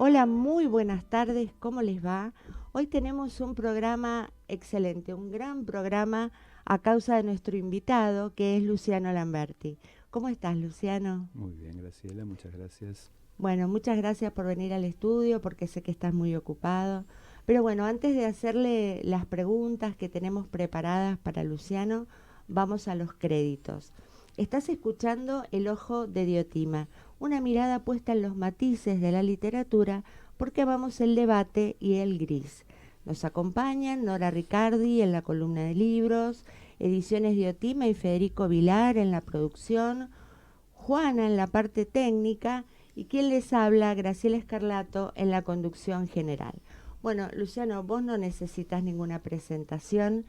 Hola, muy buenas tardes, ¿cómo les va? Hoy tenemos un programa excelente, un gran programa a causa de nuestro invitado, que es Luciano Lamberti. ¿Cómo estás, Luciano? Muy bien, Graciela, muchas gracias. Bueno, muchas gracias por venir al estudio, porque sé que estás muy ocupado. Pero bueno, antes de hacerle las preguntas que tenemos preparadas para Luciano, vamos a los créditos. Estás escuchando El ojo de Diotima, una mirada puesta en los matices de la literatura porque amamos el debate y el gris. Nos acompañan Nora Ricardi en la columna de libros, Ediciones Diotima y Federico Vilar en la producción, Juana en la parte técnica y quien les habla, Graciela Escarlato, en la conducción general. Bueno, Luciano, vos no necesitas ninguna presentación,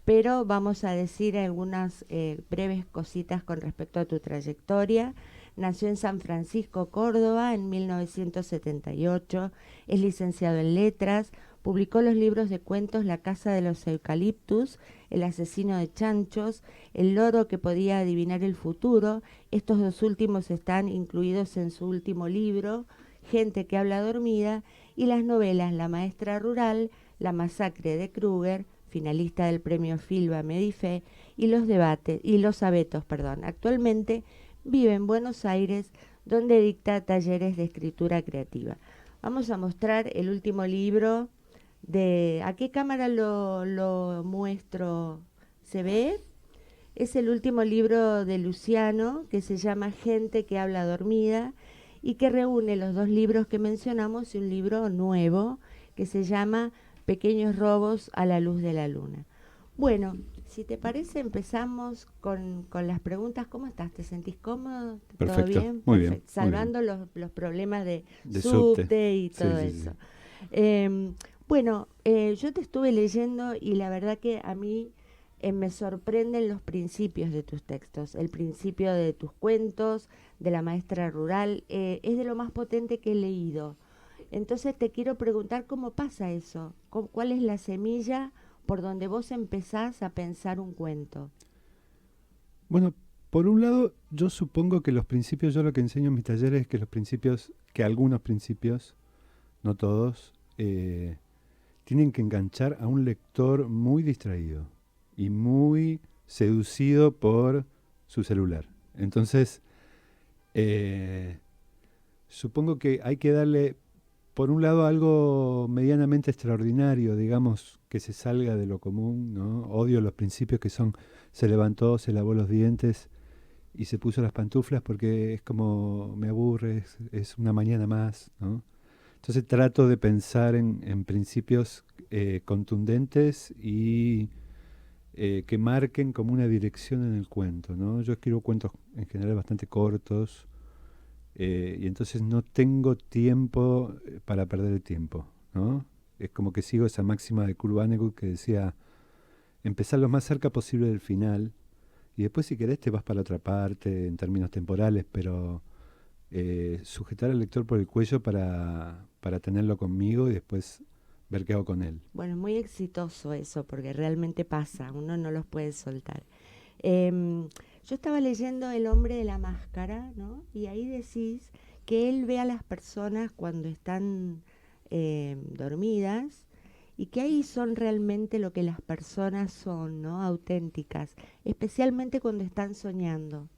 pero vamos a decir algunas breves cositas con respecto a tu trayectoria. Nació en San Francisco, Córdoba, en 1978. Es licenciado en letras. Publicó los libros de cuentos La casa de los eucaliptus, El asesino de chanchos, El loro que podía adivinar el futuro. Estos dos últimos están incluidos en su último libro, Gente que habla dormida, y las novelas La maestra rural, La masacre de Kruger, finalista del premio Filba Medife, y Los abetos, perdón. Actualmente vive en Buenos Aires, donde dicta talleres de escritura creativa. Vamos a mostrar el último libro de... ¿A qué cámara lo muestro? ¿Se ve? Es el último libro de Luciano, que se llama Gente que habla dormida, y que reúne los dos libros que mencionamos y un libro nuevo que se llama Pequeños robos a la luz de la luna. Bueno, si te parece, empezamos con las preguntas. ¿Cómo estás? ¿Te sentís cómodo? ¿Todo Perfecto, bien? muy bien, Perfecto. muy bien. Salvando los problemas de De subte. subte y Sí, todo sí, sí, eso. sí. Bueno, yo te estuve leyendo y la verdad que a mí me sorprenden los principios de tus textos. El principio de tus cuentos, de la maestra rural, es de lo más potente que he leído. Entonces te quiero preguntar cómo pasa eso, cuál es la semilla por donde vos empezás a pensar un cuento. Bueno, por un lado, yo supongo que los principios, yo lo que enseño en mis talleres es que los principios, que algunos principios, no todos, tienen que enganchar a un lector muy distraído y muy seducido por su celular. Entonces, eh, supongo que hay que darle por un lado algo medianamente extraordinario, digamos, que se salga de lo común, ¿no? Odio los principios que son, se levantó, se lavó los dientes y se puso las pantuflas porque es como, me aburre, es una mañana más, ¿no? Entonces trato de pensar en principios contundentes y que marquen como una dirección en el cuento, ¿no? Yo escribo cuentos en general bastante cortos, y entonces no tengo tiempo para perder el tiempo, ¿no? Es como que sigo esa máxima de Kurt Vonnegut que decía, empezar lo más cerca posible del final y después si querés te vas para otra parte en términos temporales, pero sujetar al lector por el cuello para tenerlo conmigo y después ver qué hago con él. Bueno, es muy exitoso eso, porque realmente pasa, uno no los puede soltar. Em, yo estaba leyendo El hombre de la máscara, ¿no? Y ahí decís que él ve a las personas cuando están dormidas y que ahí son realmente lo que las personas son, ¿no? Auténticas, especialmente cuando están soñando.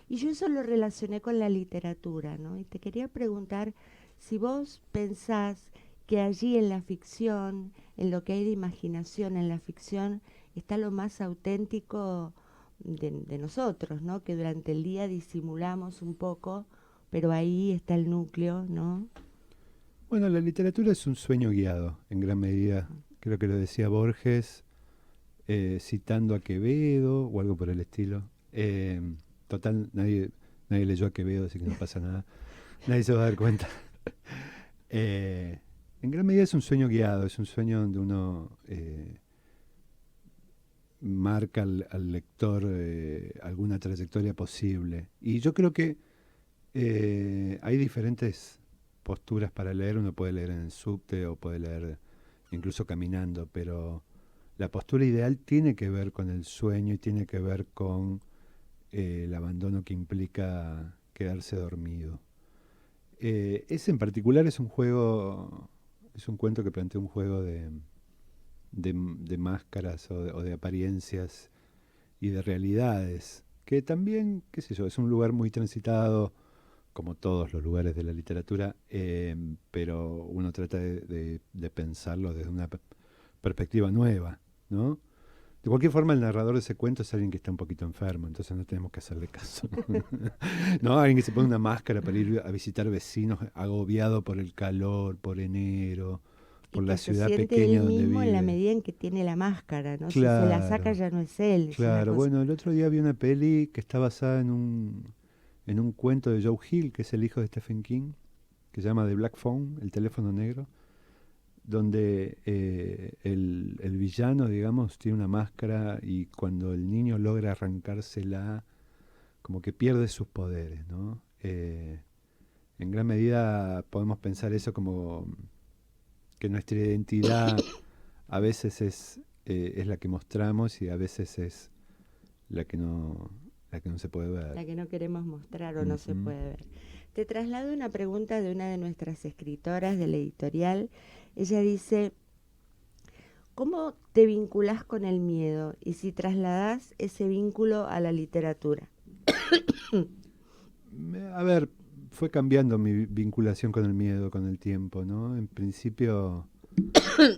Y yo eso lo relacioné con la literatura, ¿no? Y te quería preguntar si vos pensás que allí en la ficción, en lo que hay de imaginación en la ficción, está lo más auténtico de nosotros, ¿no? Que durante el día disimulamos un poco, pero ahí está el núcleo, ¿no? Bueno, la literatura es un sueño guiado, en gran medida. Creo que lo decía Borges, citando a Quevedo o algo por el estilo. Total, nadie leyó a Quevedo, así que no pasa nada. Nadie se va a dar cuenta. Eh, en gran medida es un sueño guiado, es un sueño donde uno marca al lector alguna trayectoria posible. Y yo creo que hay diferentes posturas para leer. Uno puede leer en el subte o puede leer incluso caminando, pero la postura ideal tiene que ver con el sueño y tiene que ver con el abandono que implica quedarse dormido. Ese en particular es un juego, es un cuento que plantea un juego de máscaras o de apariencias y de realidades, que también, qué sé yo, es un lugar muy transitado, como todos los lugares de la literatura, pero uno trata de pensarlo desde una perspectiva nueva, ¿no? De cualquier forma, el narrador de ese cuento es alguien que está un poquito enfermo, entonces no tenemos que hacerle caso. ¿No? Alguien que se pone una máscara para ir a visitar vecinos agobiado por el calor, por enero, Y por la que se ciudad siente él pequeña donde mismo en la vive. medida en que tiene la máscara, ¿no? Si se la saca Claro, ya no es él, es una claro. cosa. Bueno, el otro día vi una peli que está basada en un cuento de Joe Hill, que es el hijo de Stephen King, que se llama The Black Phone, el teléfono negro, donde el villano, digamos, tiene una máscara y cuando el niño logra arrancársela, como que pierde sus poderes, ¿no? En gran medida podemos pensar eso como que nuestra identidad a veces es la que mostramos y a veces es la que no se puede ver. La que no queremos mostrar o no se Ujú. puede ver. Te traslado una pregunta de una de nuestras escritoras de la editorial. Ella dice, ¿cómo te vinculás con el miedo y si trasladás ese vínculo a la literatura? A ver, fue cambiando mi vinculación con el miedo con el tiempo, ¿no? En principio,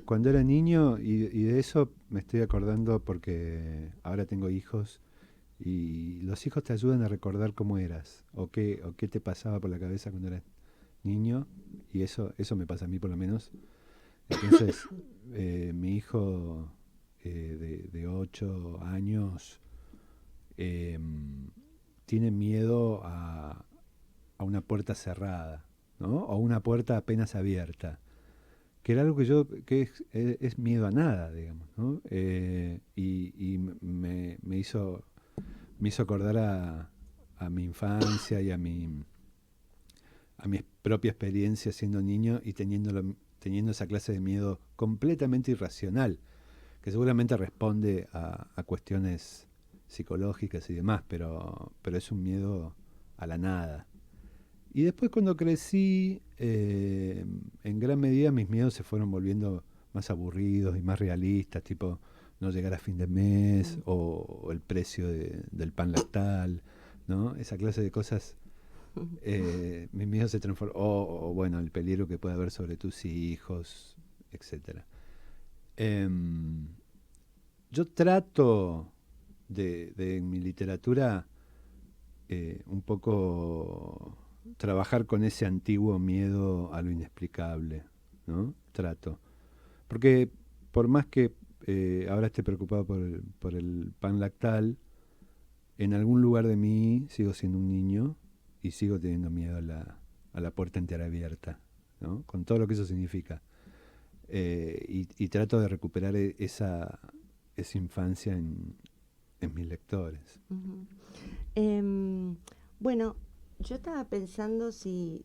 cuando era niño, y de eso me estoy acordando porque ahora tengo hijos, y los hijos te ayudan a recordar cómo eras, o qué te pasaba por la cabeza cuando eras niño, y eso me pasa a mí por lo menos. Entonces, mi hijo de 8 años em, tiene miedo a una puerta cerrada, ¿no? O una puerta apenas abierta, que era algo es miedo a nada, digamos, ¿no? Y me hizo acordar a mi infancia y a mi propia experiencia siendo niño y teniendo esa clase de miedo completamente irracional, que seguramente responde a cuestiones psicológicas y demás, pero es un miedo a la nada. Y después cuando crecí, en gran medida mis miedos se fueron volviendo más aburridos y más realistas, tipo no llegar a fin de mes Mm. o el precio del pan lactal, ¿no? Esa clase de cosas, mis miedos se transforman, o bueno, el peligro que puede haber sobre tus hijos, etcétera. Em, yo trato de en mi literatura un poco trabajar con ese antiguo miedo a lo inexplicable, ¿no? Trato. Porque por más que ahora esté preocupado por el pan lactal, en algún lugar de mí sigo siendo un niño y sigo teniendo miedo a la puerta entera abierta, ¿no? Con todo lo que eso significa. Y trato de recuperar esa infancia en mis lectores. Ujú. Em, bueno, yo estaba pensando si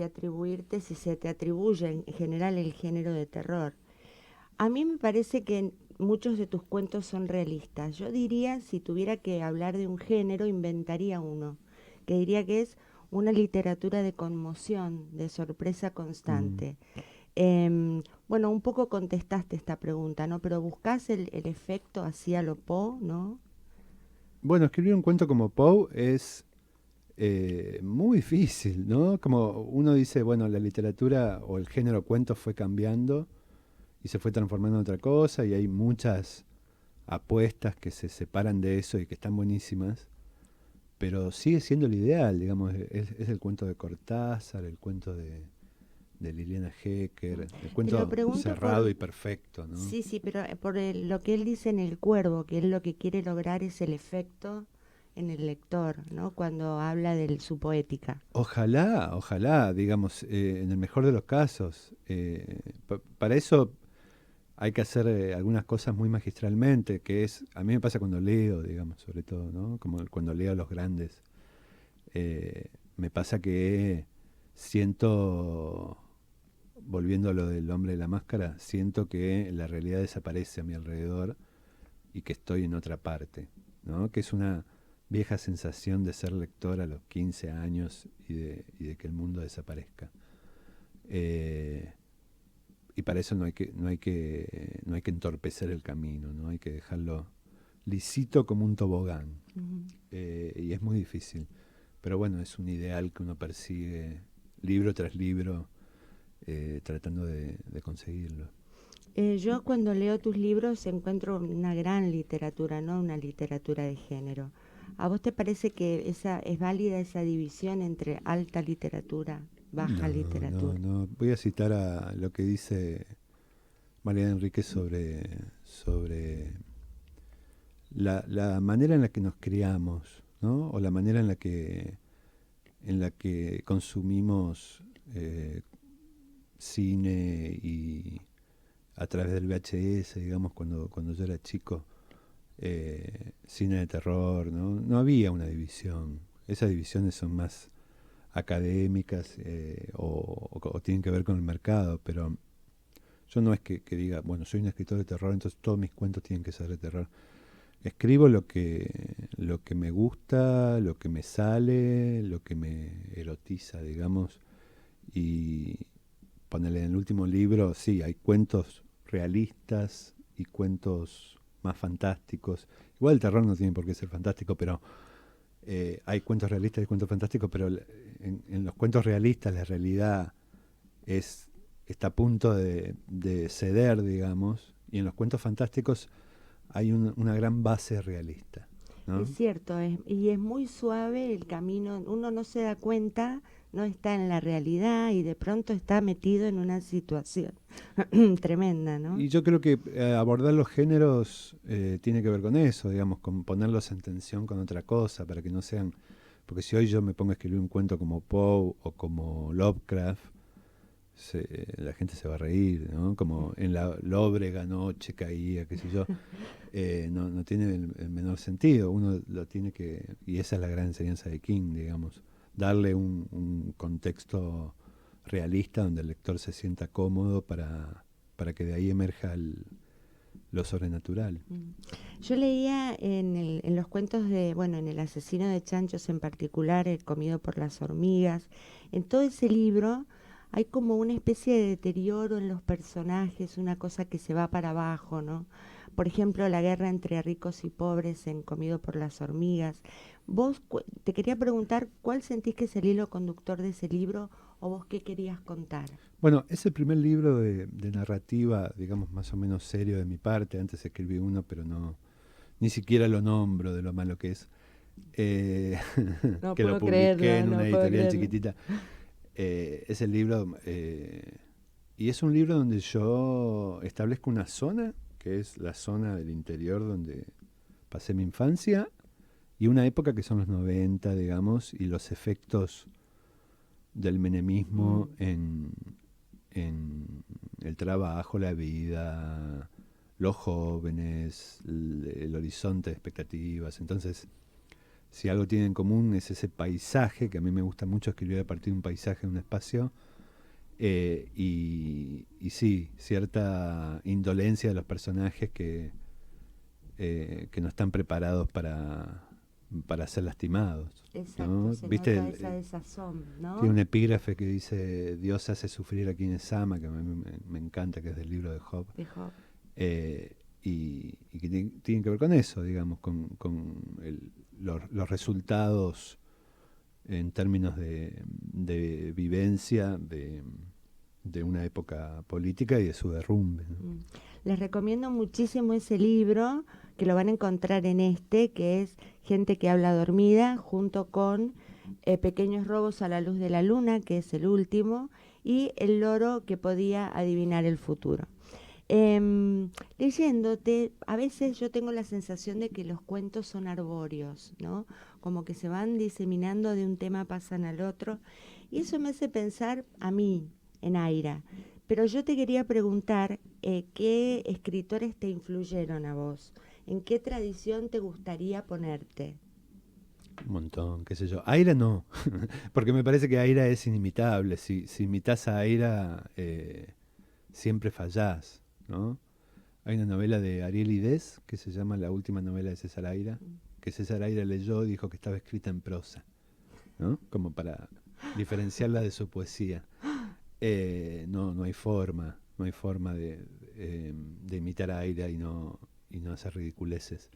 atribuirte, si se te atribuye en general el género de terror. A mí me parece que muchos de tus cuentos son realistas. Yo diría, si tuviera que hablar de un género, inventaría uno, que diría que es una literatura de conmoción, de sorpresa Mm. constante. Bueno, un poco contestaste esta pregunta, ¿no? Pero buscas el efecto así a lo Poe, ¿no? Bueno, escribir un cuento como Poe es muy difícil, ¿no? Como uno dice, bueno, la literatura o el género cuento fue cambiando y se fue transformando en otra cosa y hay muchas apuestas que se separan de eso y que están buenísimas, pero sigue siendo el ideal, digamos, es el cuento de Cortázar, el cuento de Liliana Hecker, el Te lo cuento pregunto cerrado por, y perfecto, ¿no? sí, sí, pero lo que él dice en El Cuervo, que él lo que quiere lograr es el efecto en el lector, ¿no? Cuando habla de su poética. Ojalá, ojalá, digamos, en el mejor de los casos. Para eso hay que hacer algunas cosas muy magistralmente, que es, a mí me pasa cuando leo, digamos, sobre todo, ¿no? Como cuando leo a los grandes. Me pasa que siento, volviendo a lo del hombre de la máscara, siento que la realidad desaparece a mi alrededor y que estoy en otra parte, ¿no? Que es una vieja sensación de ser lector a los 15 años y de que el mundo desaparezca. Y para eso no hay que entorpecer el camino, ¿no? Hay que dejarlo lisito como un tobogán. Y es muy difícil. Pero bueno, es un ideal que uno persigue libro tras libro, tratando de conseguirlo. Yo cuando leo tus libros encuentro una gran literatura, no una literatura de género. ¿A vos te parece que es válida esa división entre alta literatura, baja literatura? No. Voy a citar a lo que dice Mariana Enríquez sobre la manera en la que nos criamos, ¿no? O la manera en la que consumimos cine y a través del VHS, digamos, cuando yo era chico, cine de terror, ¿no? No había una división. Esas divisiones son más académicas o tienen que ver con el mercado, pero yo no es que diga, bueno, soy un escritor de terror, entonces todos mis cuentos tienen que ser de terror. Escribo lo que me gusta, lo que me sale, lo que me erotiza, digamos. Y ponerle en el último libro, sí, hay cuentos realistas y cuentos más fantásticos. Igual el terror no tiene por qué ser fantástico, pero hay cuentos realistas y cuentos fantásticos, pero en los cuentos realistas la realidad está a punto de ceder, digamos, y en los cuentos fantásticos hay una gran base realista, ¿no? Es cierto, y es muy suave el camino, uno no se da cuenta, no está en la realidad y de pronto está metido en una situación tremenda, ¿no? Y yo creo que abordar los géneros tiene que ver con eso, digamos, con ponerlos en tensión con otra cosa, para que no sean... Porque si hoy yo me pongo a escribir un cuento como Poe o como Lovecraft, la gente se va a reír, ¿no? Como en la lóbrega noche caía, qué sé yo. No tiene el menor sentido. Uno lo tiene que... Y esa es la gran enseñanza de King, digamos. Darle un contexto realista donde el lector se sienta cómodo para que de ahí emerja lo sobrenatural. Yo leía en los cuentos bueno, en El asesino de chanchos en particular, El comido por las hormigas, en todo ese libro hay como una especie de deterioro en los personajes, una cosa que se va para abajo, ¿no? Por ejemplo, la guerra entre ricos y pobres en Comido por las hormigas. Te quería preguntar, ¿cuál sentís que es el hilo conductor de ese libro o vos qué querías contar? Bueno, es el primer libro de narrativa, digamos, más o menos serio de mi parte. Antes escribí uno, pero ni siquiera lo nombro de lo malo que es. No Que lo puedo publiqué creerlo, en no una puedo editorial creerlo. chiquitita. Es el libro, y es un libro donde yo establezco una zona, que es la zona del interior donde pasé mi infancia, y una época que son los 90, digamos, y los efectos del menemismo en el trabajo, la vida, los jóvenes, el horizonte de expectativas. Entonces, si algo tiene en común es ese paisaje, que a mí me gusta mucho escribir a partir de un paisaje, de un espacio, y sí, cierta indolencia de los personajes que no están preparados para ser lastimados, Exacto, ¿no? se ¿Viste? nota esa desazón, ¿no? Tiene un epígrafe que dice: Dios hace sufrir a quienes ama, que a mí me encanta, que es del libro de Job. Dijo, Y que tienen que ver con eso, digamos, con los resultados en términos de vivencia de una época política y de su derrumbe, ¿no? Les recomiendo muchísimo ese libro, que lo van a encontrar en que es Gente que habla dormida, junto con Pequeños robos a la luz de la luna, que es el último, y El loro que podía adivinar el futuro. Leyéndote, a veces yo tengo la sensación de que los cuentos son arbóreos, ¿no? Como que se van diseminando de un tema, pasan al otro, y eso me hace pensar a mí, en Aira. Pero yo te quería preguntar, ¿qué escritores te influyeron a vos? ¿En qué tradición te gustaría ponerte? Un montón, qué sé yo. Aira no, porque me parece que Aira es inimitable. Si imitas a Aira, siempre fallás, ¿no? Hay una novela de Ariel Idés que se llama La última novela de César Aira, que César Aira leyó y dijo que estaba escrita en prosa, ¿no? Como para diferenciarla de su poesía. No hay forma, no hay forma de imitar a Aira y no hacer ridiculeces.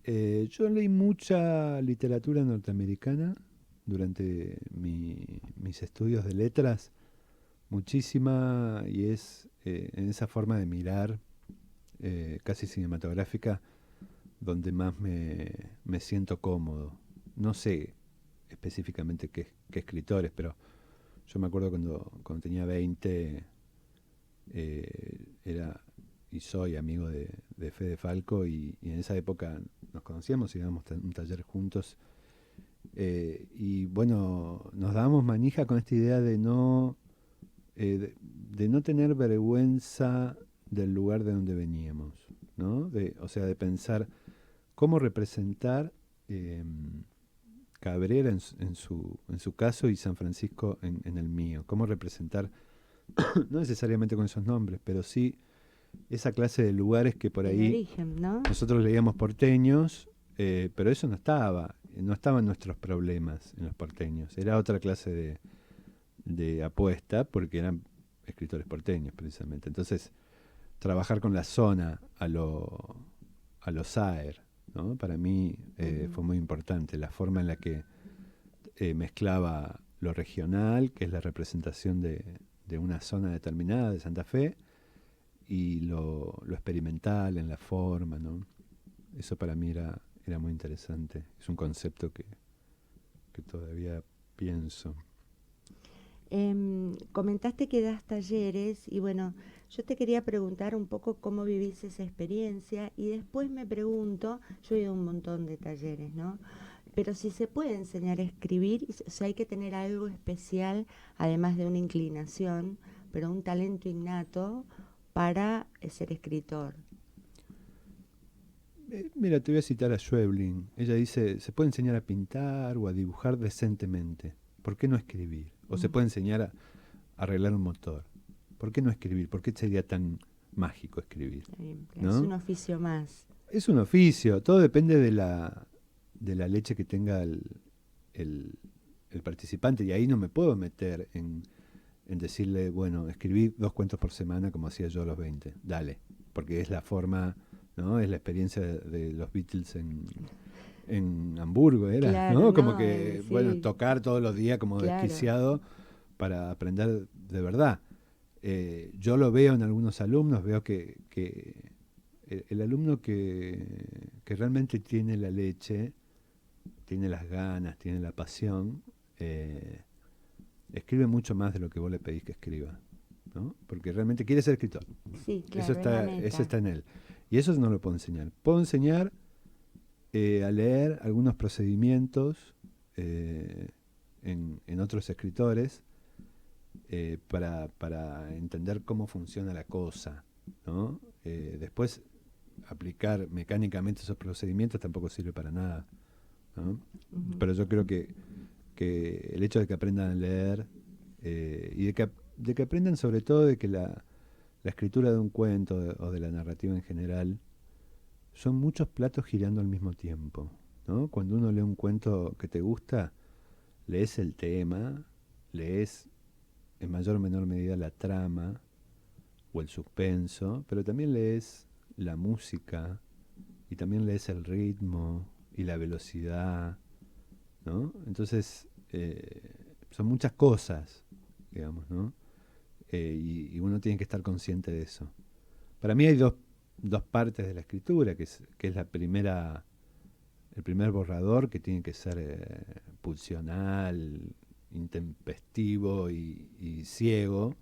Yo leí mucha literatura norteamericana durante mis estudios de letras, muchísima, y es en esa forma de mirar casi cinematográfica donde más me siento cómodo. No sé específicamente qué escritores, pero yo me acuerdo cuando tenía 20, era y soy amigo de Fede Falco, y en esa época nos conocíamos y íbamos a un taller juntos. Y bueno, nos dábamos manija con esta idea de no tener vergüenza del lugar de donde veníamos, ¿no? O sea, de pensar cómo representar Cabrera en su caso y San Francisco en el mío. Cómo representar, no necesariamente con esos nombres, pero sí esa clase de lugares que por El ahí origen, ¿no? nosotros leíamos porteños, pero eso no estaban nuestros problemas en los porteños. Era otra clase de apuesta porque eran escritores porteños precisamente. Entonces, trabajar con la zona a lo Saer, ¿no? Para mí fue muy importante la forma en la que mezclaba lo regional, que es la representación de una zona determinada de Santa Fe, y lo experimental en la forma, ¿no? Eso para mí era muy interesante. Es un concepto que todavía pienso. Comentaste que das talleres y bueno, yo te quería preguntar un poco cómo vivís esa experiencia y después me pregunto, yo he ido a un montón de talleres, ¿no? Pero si se puede enseñar a escribir, o sea, hay que tener algo especial, además de una inclinación, pero un talento innato para ser escritor. Mira, te voy a citar a Schweblin. Ella dice, se puede enseñar a pintar o a dibujar decentemente. ¿Por qué no escribir? O se puede enseñar a arreglar un motor. ¿Por qué no escribir? ¿Por qué sería tan mágico escribir? Es ¿No? un oficio más. Es un oficio, todo depende de la leche que tenga el, el participante, y ahí no me puedo meter en decirle, bueno, escribí 2 cuentos por semana como hacía yo a los 20, dale, porque es la forma, ¿no? Es la experiencia de los Beatles en Hamburgo, era, Claro, ¿no? Como no, que, bueno, sí, tocar todos los días como claro. desquiciado para aprender de verdad. Yo lo veo en algunos alumnos, veo que el alumno que realmente tiene la leche, tiene las ganas, tiene la pasión, escribe mucho más de lo que vos le pedís que escriba, ¿no? Porque realmente quiere ser escritor. Sí, Eso claro, es la eso meta. está en él. Y eso no lo puedo enseñar. Puedo enseñar a leer algunos procedimientos en otros escritores para entender cómo funciona la cosa, ¿no? Después, aplicar mecánicamente esos procedimientos tampoco sirve para nada, ¿no? Ujú. Pero yo creo que el hecho de que aprendan a leer y de que aprendan sobre todo de que la escritura de un cuento o de la narrativa en general son muchos platos girando al mismo tiempo, ¿no? Cuando uno lee un cuento que te gusta, lees el tema, lees en mayor o menor medida la trama o el suspenso, pero también lees la música y también lees el ritmo y la velocidad, ¿no? Entonces, son muchas cosas, digamos, ¿no? Y uno tiene que estar consciente de eso. Para mí hay dos partes de la escritura, que es el primer borrador, que tiene que ser pulsional, intempestivo y ciego,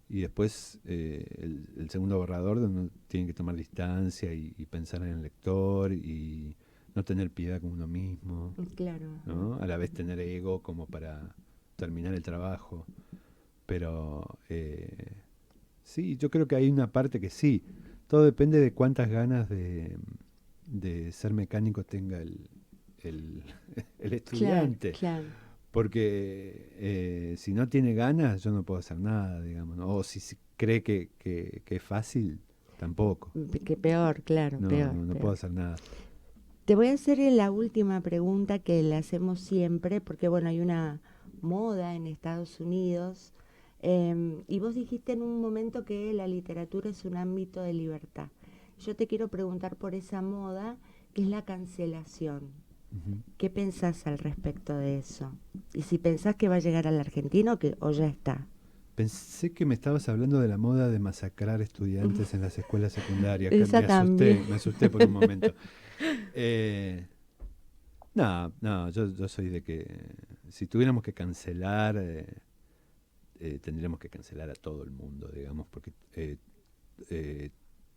y después el segundo borrador, donde uno tiene que tomar distancia y pensar en el lector y no tener piedad con uno mismo, Claro. ¿no? A la vez tener ego como para terminar el trabajo. Pero sí, yo creo que hay una parte que sí. Todo depende de cuántas ganas de ser mecánico tenga el, el Claro, estudiante. claro. Porque si no tiene ganas, yo no puedo hacer nada, digamos, ¿no? O si cree que es fácil. tampoco. Que peor, claro, No, peor, no peor. puedo hacer nada. Te voy a hacer la última pregunta que le hacemos siempre, porque bueno, hay una moda en Estados Unidos, y vos dijiste en un momento que la literatura es un ámbito de libertad. Yo te quiero preguntar por esa moda, que es la cancelación. Ujú. ¿Qué pensás al respecto de eso? Y si pensás que va a llegar al argentino o ya está. Pensé que me estabas hablando de la moda de masacrar estudiantes en las escuelas secundarias, que Esa también. me asusté por un momento. Eh, no, no, yo soy de que si tuviéramos que cancelar, tendríamos que cancelar a todo el mundo, digamos, porque eh,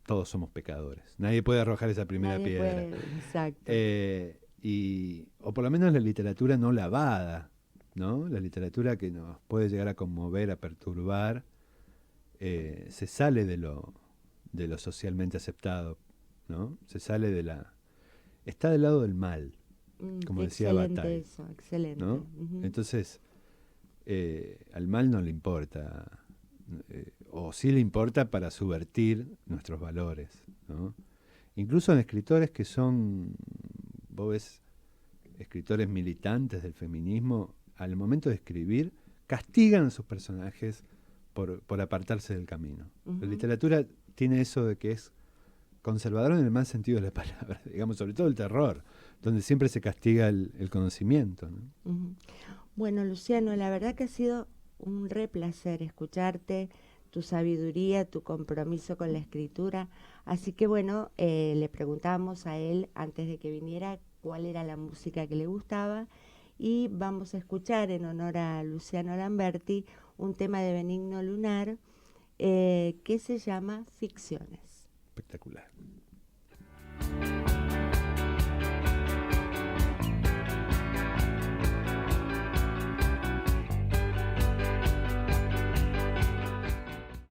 todos somos pecadores. Nadie puede arrojar esa primera Nadie piedra. puede, exacto. O por lo menos la literatura no lavada, ¿no? La literatura que nos puede llegar a conmover, a perturbar, se sale de lo socialmente aceptado, ¿no? Se sale de la... Está del lado del mal, como decía Excelente Bataille, eso, excelente. ¿no? Ujú. Entonces, al mal no le importa, o sí le importa para subvertir nuestros valores, ¿no? Incluso en escritores que son, vos ves, escritores militantes del feminismo, al momento de escribir, castigan a sus personajes por apartarse del camino. La Ujú, literatura tiene eso de que es conservador en el mal sentido de la palabra, digamos, sobre todo el terror, donde siempre se castiga el conocimiento, ¿no? ujú. Bueno, Luciano, la verdad que ha sido un re placer escucharte, tu sabiduría, tu compromiso con la escritura. Así que bueno, le preguntamos a él antes de que viniera cuál era la música que le gustaba y vamos a escuchar en honor a Luciano Lamberti un tema de Benigno Lunar que se llama Ficciones. Espectacular.